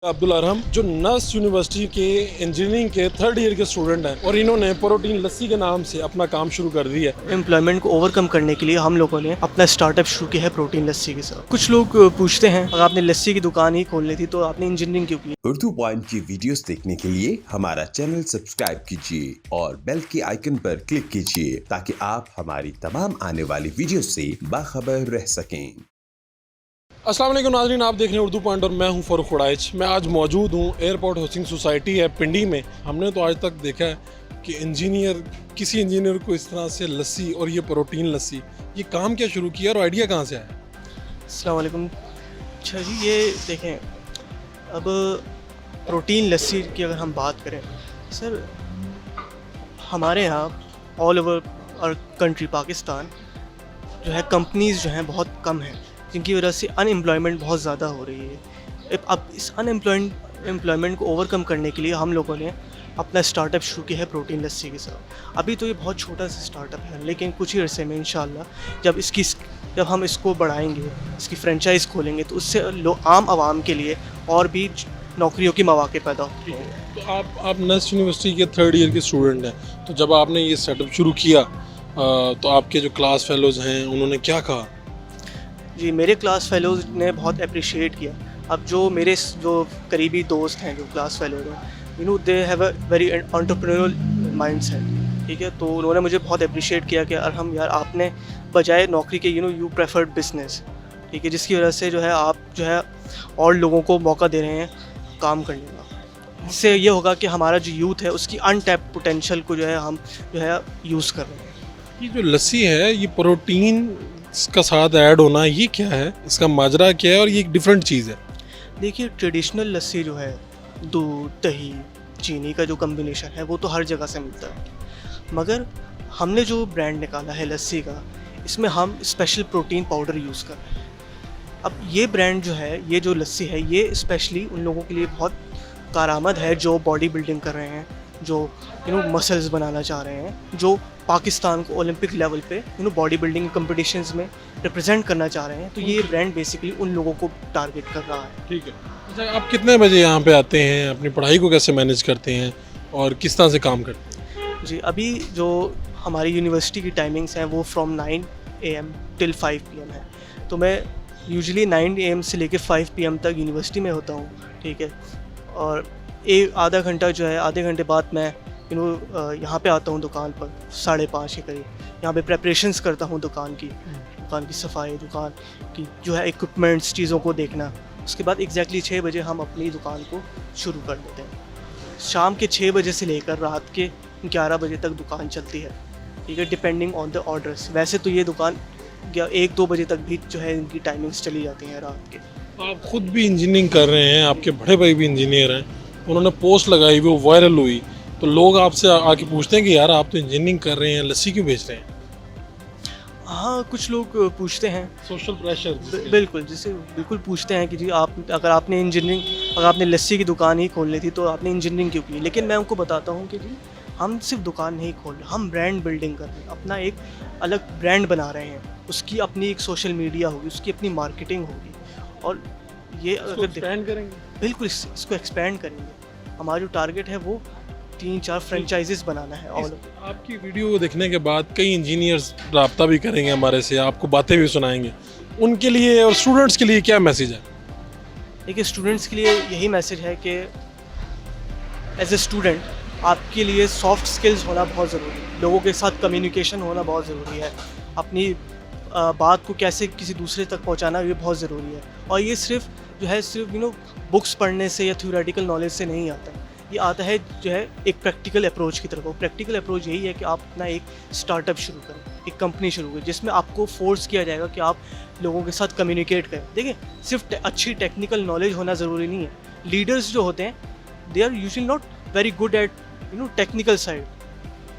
अब्दुल अरहम जो नस यूनिवर्सिटी के इंजीनियरिंग के थर्ड ईयर के स्टूडेंट हैं और इन्होंने प्रोटीन लस्सी के नाम से अपना काम शुरू कर दिया। एम्प्लॉयमेंट को ओवरकम करने के लिए हम लोगों ने अपना स्टार्टअप शुरू किया है प्रोटीन लस्सी के साथ। कुछ लोग पूछते हैं अगर आपने लस्सी की दुकान ही खोलनी थी तो आपने इंजीनियरिंग क्यों की। उर्दू पॉइंट की वीडियोस देखने के लिए हमारा चैनल सब्सक्राइब कीजिए और बेल के आइकन पर क्लिक कीजिए ताकि आप हमारी तमाम आने वाली वीडियो से बाखबर रह सकें। अस्सलाम वालेकुम नाज़रीन, आप देख रहे हैं उर्दू पॉइंट और मैं हूं फ़ारूक खुड़ाइच। मैं आज मौजूद हूं एयरपोर्ट हाउसिंग सोसाइटी है पिंडी में। हमने तो आज तक देखा है कि किसी इंजीनियर को इस तरह से लस्सी और ये प्रोटीन लस्सी, ये काम क्या शुरू किया और आइडिया कहाँ से आया? अस्सलाम वालेकुम। अच्छा जी, ये देखें, अब प्रोटीन लस्सी की अगर हम बात करें सर, हमारे यहाँ ऑल ओवर और कंट्री पाकिस्तान जो है कंपनीज़ जो हैं बहुत कम हैं, जिनकी वजह से अनएम्प्लॉयमेंट बहुत ज़्यादा हो रही है। अब इस अनएम्प्लॉयमेंट को ओवरकम करने के लिए हम लोगों ने अपना स्टार्टअप शुरू किया है प्रोटीन लस्सी के साथ। अभी तो ये बहुत छोटा सा स्टार्टअप है, लेकिन कुछ ही अरसे में इंशाल्लाह जब हम इसको बढ़ाएंगे, इसकी फ्रेंचाइज़ खोलेंगे, तो उससे आम आवाम के लिए और भी नौकरियों के मौके पैदा होंगे। तो आप नस यूनिवर्सिटी के थर्ड ईयर के स्टूडेंट हैं, तो जब आपने ये सेटअप शुरू किया तो आपके जो क्लास फेलोज़ हैं उन्होंने क्या कहा? जी, मेरे क्लास फेलोज़ ने बहुत अप्रिशिएट किया। अब जो करीबी दोस्त हैं जो क्लास फेलोज़ हैं, they have a very entrepreneurial mindset, ठीक है। तो उन्होंने मुझे बहुत अप्रिशिएट किया कि अरहम यार, आपने बजाय नौकरी के यू प्रेफर्ड बिजनेस, ठीक है, जिसकी वजह से जो है आप जो है और लोगों को मौका दे रहे हैं काम करने का। इससे ये होगा कि हमारा जो यूथ है उसकी अनटैप्ड पोटेंशियल को हम यूज़ कर रहे हैं। ये जो लस्सी है, ये प्रोटीन का साथ ऐड होना, ये क्या है, इसका माजरा क्या है और ये एक डिफरेंट चीज़ है? देखिए, ट्रेडिशनल लस्सी जो है दूध, दही, चीनी का जो कम्बिनेशन है वो तो हर जगह से मिलता है, मगर हमने जो ब्रांड निकाला है लस्सी का, इसमें हम स्पेशल प्रोटीन पाउडर यूज़ कर रहे हैं। अब ये ब्रांड जो है, ये जो लस्सी है, ये स्पेशली उन लोगों के लिए बहुत कारआमद है जो बॉडी बिल्डिंग कर रहे हैं, जो मसल्स बनाना चाह रहे हैं, जो पाकिस्तान को ओलंपिक लेवल पे बॉडी बिल्डिंग कंपटीशंस में रिप्रेजेंट करना चाह रहे हैं। तो ये ब्रांड बेसिकली उन लोगों को टारगेट कर रहा है। ठीक है। अच्छा, आप कितने बजे यहाँ पे आते हैं, अपनी पढ़ाई को कैसे मैनेज करते हैं और किस तरह से काम करते हैं? जी, अभी जो हमारी यूनिवर्सिटी की टाइमिंग्स हैं वो फ्रॉम 9 AM टिल 5 PM है। तो मैं यूजुअली 9 AM से लेकर 5 PM तक यूनिवर्सिटी में होता हूँ, ठीक है। और आधा घंटा जो है, आधे घंटे बाद मैं यहाँ पे आता हूँ दुकान पर 5:30 के करीब। यहाँ पे प्रेपरेशंस करता हूँ दुकान की सफाई, दुकान की जो है इक्विपमेंट्स, चीज़ों को देखना। उसके बाद एग्जैक्टली 6 बजे हम अपनी दुकान को शुरू कर देते हैं। शाम के 6 बजे से लेकर रात के 11 बजे तक दुकान चलती है, ठीक है, डिपेंडिंग ऑन द ऑर्डर्स। वैसे तो ये दुकान 1-2 बजे तक भी जो है इनकी टाइमिंग्स चली जाती हैं रात के। आप खुद भी इंजीनियरिंग कर रहे हैं, आपके बड़े भाई भी इंजीनियर हैं, उन्होंने पोस्ट लगाई, वो वायरल हुई, तो लोग आपसे आके पूछते हैं कि यार आप तो इंजीनियरिंग कर रहे हैं, लस्सी क्यों बेच रहे हैं? हाँ, कुछ लोग पूछते हैं, सोशल प्रेशर। बिल्कुल पूछते हैं कि जी अगर आपने लस्सी की दुकान ही खोलनी थी तो आपने इंजीनियरिंग क्यों की। लेकिन मैं उनको बताता हूँ कि जी हम सिर्फ दुकान नहीं खोल रहे, हम ब्रांड बिल्डिंग कर रहे हैं, अपना एक अलग ब्रांड बना रहे हैं। उसकी अपनी एक सोशल मीडिया होगी, उसकी अपनी मार्केटिंग होगी, और ये अगर एक्सपेंड करेंगे, बिल्कुल इसको एक्सपेंड करेंगे। हमारा जो टारगेट है वो 3-4 फ्रेंचाइजेस बनाना है। और आपकी वीडियो देखने के बाद कई इंजीनियर्स रब्ता भी करेंगे हमारे से, आपको बातें भी सुनाएंगे। उनके लिए और स्टूडेंट्स के लिए क्या मैसेज है? देखिए, स्टूडेंट्स के लिए यही मैसेज है कि एज ए स्टूडेंट आपके लिए सॉफ्ट स्किल्स होना बहुत ज़रूरी है, लोगों के साथ कम्युनिकेशन होना बहुत ज़रूरी है, अपनी बात को कैसे किसी दूसरे तक पहुंचाना ये बहुत ज़रूरी है। और ये सिर्फ बुक्स पढ़ने से या थ्योरेटिकल नॉलेज से नहीं आता, ये आता है जो है एक प्रैक्टिकल अप्रोच की तरफ। वो प्रैक्टिकल अप्रोच यही है कि आप अपना एक स्टार्टअप शुरू करें, एक कंपनी शुरू करें, जिसमें आपको फोर्स किया जाएगा कि आप लोगों के साथ कम्युनिकेट करें। देखिए, सिर्फ अच्छी टेक्निकल नॉलेज होना ज़रूरी नहीं है। लीडर्स जो होते हैं, they are usually not very good at technical side,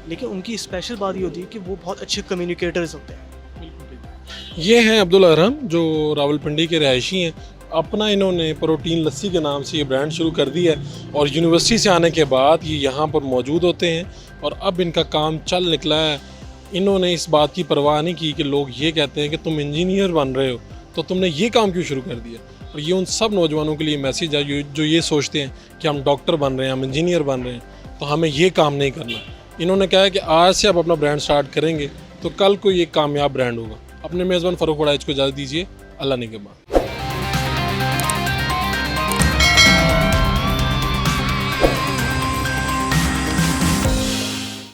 लेकिन उनकी स्पेशल बात ये होती है कि वो बहुत अच्छे कम्युनिकेटर्स होते हैं। ये हैं अब्दुल अरहम, जो रावलपिंडी के रहायशी हैं। अपना इन्होंने प्रोटीन लस्सी के नाम से ये ब्रांड शुरू कर दिया है और यूनिवर्सिटी से आने के बाद ये यहाँ पर मौजूद होते हैं और अब इनका काम चल निकला है। इन्होंने इस बात की परवाह नहीं की कि लोग ये कहते हैं कि तुम इंजीनियर बन रहे हो तो तुमने ये काम क्यों शुरू कर दिया। और ये उन सब नौजवानों के लिए मैसेज है जो ये सोचते हैं कि हम डॉक्टर बन रहे हैं, हम इंजीनियर बन रहे हैं, तो हमें ये काम नहीं करना। इन्होंने कहा है कि आज से आप अपना ब्रांड स्टार्ट करेंगे तो कल को ये कामयाब ब्रांड होगा। अपने मेज़बान फ़ारूक वड़ाइच को इजाज़त दीजिए। अल्लाह निगहबान।